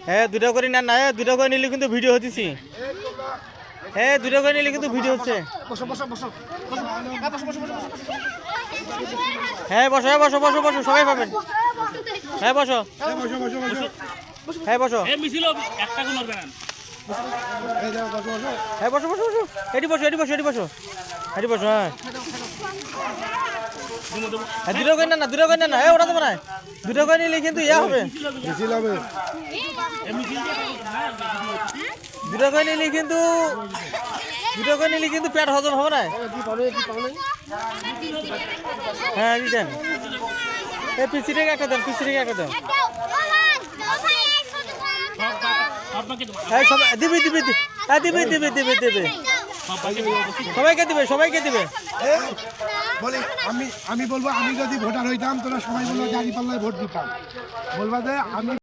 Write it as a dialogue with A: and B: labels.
A: হ্যাঁ দুটো করে না না দুটো করে নিলে কিন্তু ভিডিও হতেছি। হ্যাঁ দুটো করে নিলে কিন্তু ভিডিও হচ্ছে। হ্যাঁ বসো হ্যাঁ বসো বসো বসো সবাই পাবেন। হ্যাঁ বসো হ্যাঁ বসো হ্যাঁ বসো বসো বসো এটি বসো এটি বসো এটি বসো এটি বসো। হ্যাঁ হ্যাঁ দুটো করে না দুটো করে না হ্যাঁ ওটা দেবো না দুটো করে নিলে কিন্তু ইয়া হবে দুটো করে নিলে কিন্তু দুটো করে নিলে কিন্তু পেট হজম হবে না। হ্যাঁ দিতেন এই পিসি থেকে একটা দেন পিসি থেকে একটা দেন। হ্যাঁ সবাই দিবি দিবি হ্যাঁ দিবি দিবি দিবি দিবি সবাইকে দিবে সবাইকে দিবে।
B: বলি আমি বলবো আমি যদি ভোটার হইতাম তোরা সবাই বলবো দাঁড়িপাল্লায় ভোট দিতাম বলবা যে আমি